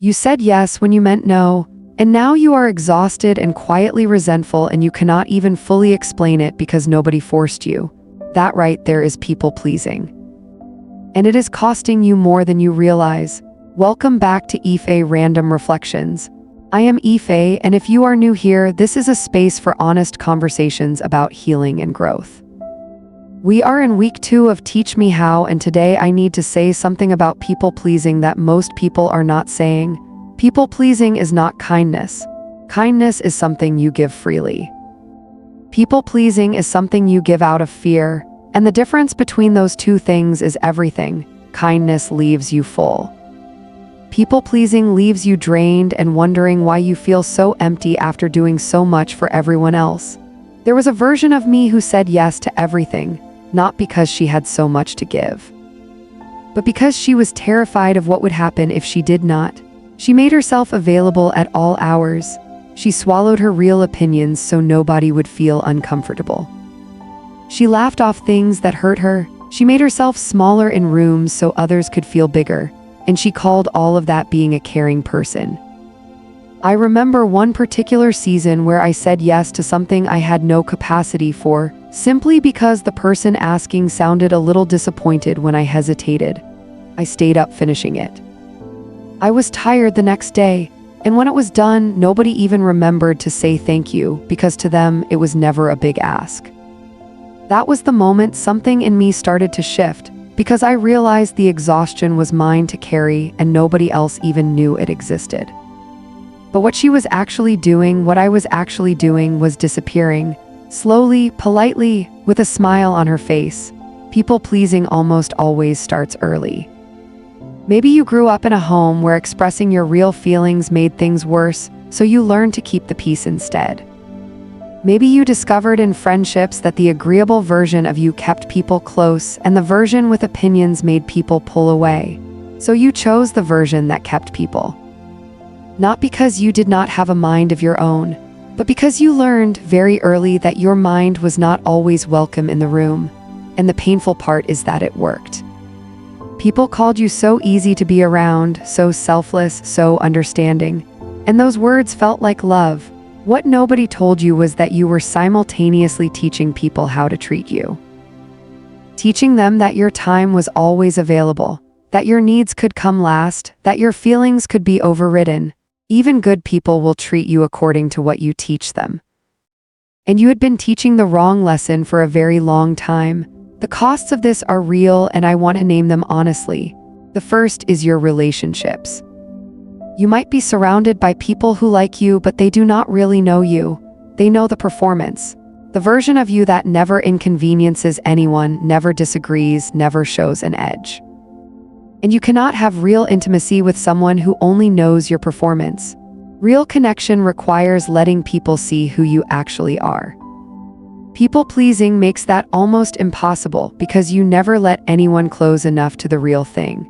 You said yes when you meant no, and now you are exhausted and quietly resentful, and you cannot even fully explain it because nobody forced you. That right there is people pleasing. And it is costing you more than you realize. Welcome back to Ife Random Reflections. I am Ife, and if you are new here, this is a space for honest conversations about healing and growth. We are in week 2 of Teach Me How, and today I need to say something about people pleasing that most people are not saying. People pleasing is not kindness. Kindness is something you give freely. People pleasing is something you give out of fear, and the difference between those two things is everything. Kindness leaves you full. People pleasing leaves you drained and wondering why you feel so empty after doing so much for everyone else. There was a version of me who said yes to everything, not because she had so much to give, but because she was terrified of what would happen if she did not. She made herself available at all hours. She swallowed her real opinions so nobody would feel uncomfortable. She laughed off things that hurt her. She made herself smaller in rooms so others could feel bigger, and she called all of that being a caring person. I remember one particular season where I said yes to something I had no capacity for, simply because the person asking sounded a little disappointed when I hesitated. I stayed up finishing it. I was tired the next day, and when it was done, nobody even remembered to say thank you, because to them, it was never a big ask. That was the moment something in me started to shift, because I realized the exhaustion was mine to carry and nobody else even knew it existed. But what I was actually doing was disappearing, slowly, politely, with a smile on her face. People-pleasing almost always starts early. Maybe you grew up in a home where expressing your real feelings made things worse, so you learned to keep the peace instead. Maybe you discovered in friendships that the agreeable version of you kept people close and the version with opinions made people pull away. So you chose the version that kept people. Not because you did not have a mind of your own, but because you learned very early that your mind was not always welcome in the room. And the painful part is that it worked. People called you so easy to be around, so selfless, so understanding. And those words felt like love. What nobody told you was that you were simultaneously teaching people how to treat you. Teaching them that your time was always available, that your needs could come last, that your feelings could be overridden. Even good people will treat you according to what you teach them. And you had been teaching the wrong lesson for a very long time. The costs of this are real, and I want to name them honestly. The first is your relationships. You might be surrounded by people who like you, but they do not really know you. They know the performance. The version of you that never inconveniences anyone, never disagrees, never shows an edge. And you cannot have real intimacy with someone who only knows your performance. Real connection requires letting people see who you actually are. People-pleasing makes that almost impossible because you never let anyone close enough to the real thing.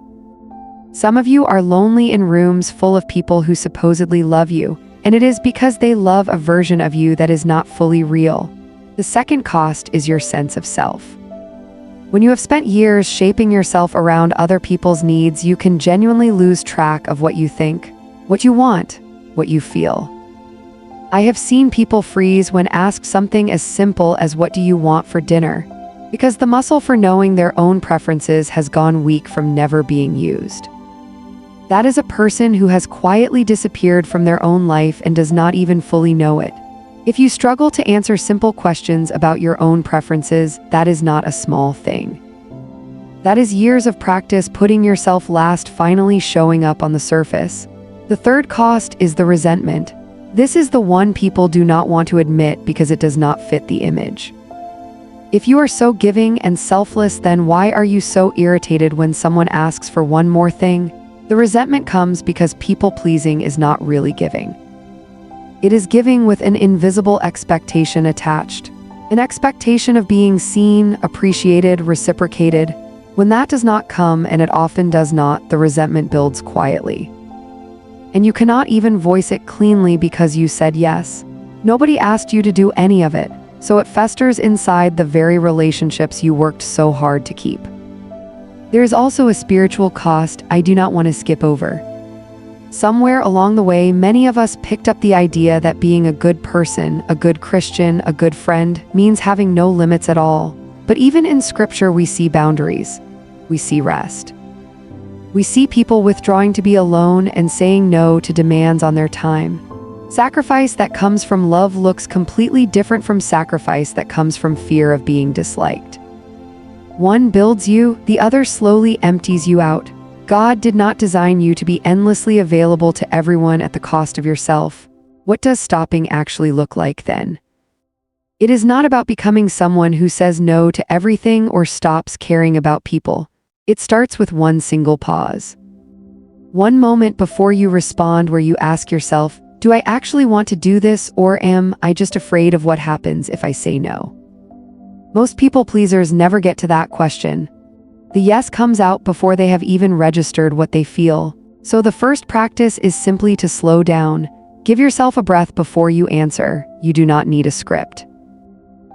Some of you are lonely in rooms full of people who supposedly love you, and it is because they love a version of you that is not fully real. The second cost is your sense of self. When you have spent years shaping yourself around other people's needs, you can genuinely lose track of what you think, what you want, what you feel. I have seen people freeze when asked something as simple as "What do you want for dinner?" because the muscle for knowing their own preferences has gone weak from never being used. That is a person who has quietly disappeared from their own life and does not even fully know it. If you struggle to answer simple questions about your own preferences, that is not a small thing. That is years of practice putting yourself last, finally showing up on the surface. The third cost is the resentment. This is the one people do not want to admit because it does not fit the image. If you are so giving and selfless, then why are you so irritated when someone asks for one more thing? The resentment comes because people-pleasing is not really giving. It is giving with an invisible expectation attached. An expectation of being seen, appreciated, reciprocated. When that does not come, and it often does not, the resentment builds quietly. And you cannot even voice it cleanly because you said yes. Nobody asked you to do any of it, so it festers inside the very relationships you worked so hard to keep. There is also a spiritual cost I do not want to skip over. Somewhere along the way, many of us picked up the idea that being a good person, a good Christian, a good friend, means having no limits at all. But even in Scripture, we see boundaries. We see rest. We see people withdrawing to be alone and saying no to demands on their time. Sacrifice that comes from love looks completely different from sacrifice that comes from fear of being disliked. One builds you, the other slowly empties you out. God did not design you to be endlessly available to everyone at the cost of yourself. What does stopping actually look like then? It is not about becoming someone who says no to everything or stops caring about people. It starts with one single pause. One moment before you respond where you ask yourself, do I actually want to do this, or am I just afraid of what happens if I say no? Most people pleasers never get to that question. The yes comes out before they have even registered what they feel. So the first practice is simply to slow down. Give yourself a breath before you answer. You do not need a script.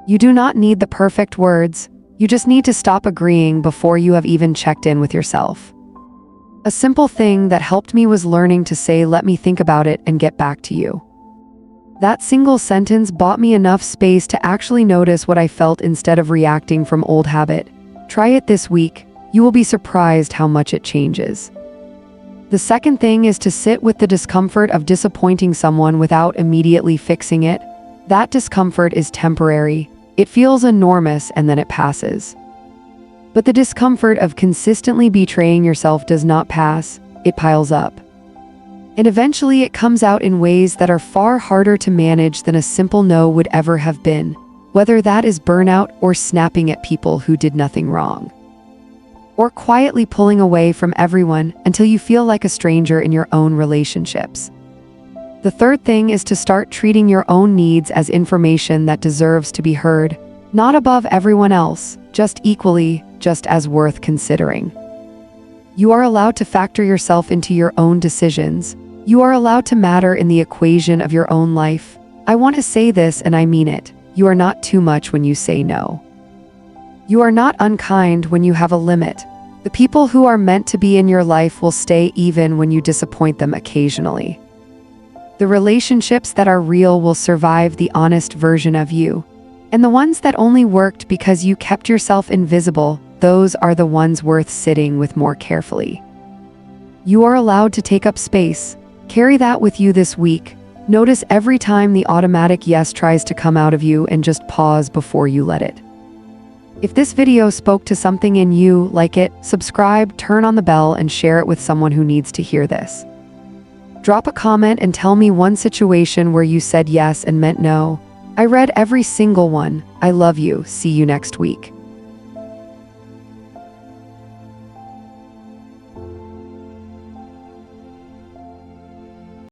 You do not need the perfect words. You just need to stop agreeing before you have even checked in with yourself. A simple thing that helped me was learning to say, let me think about it and get back to you. That single sentence bought me enough space to actually notice what I felt instead of reacting from old habit. Try it this week. You will be surprised how much it changes. The second thing is to sit with the discomfort of disappointing someone without immediately fixing it. That discomfort is temporary. It feels enormous and then it passes. But the discomfort of consistently betraying yourself does not pass. It piles up. And eventually it comes out in ways that are far harder to manage than a simple no would ever have been. Whether that is burnout or snapping at people who did nothing wrong. Or quietly pulling away from everyone until you feel like a stranger in your own relationships. The third thing is to start treating your own needs as information that deserves to be heard, not above everyone else, just equally, just as worth considering. You are allowed to factor yourself into your own decisions. You are allowed to matter in the equation of your own life. I want to say this and I mean it. You are not too much when you say no. You are not unkind when you have a limit. The people who are meant to be in your life will stay even when you disappoint them occasionally. The relationships that are real will survive the honest version of you. And the ones that only worked because you kept yourself invisible, those are the ones worth sitting with more carefully. You are allowed to take up space. Carry that with you this week. Notice every time the automatic yes tries to come out of you and just pause before you let it. If this video spoke to something in you, like it, subscribe, turn on the bell, and share it with someone who needs to hear this. Drop a comment and tell me one situation where you said yes and meant no. I read every single one. I love you. See you next week.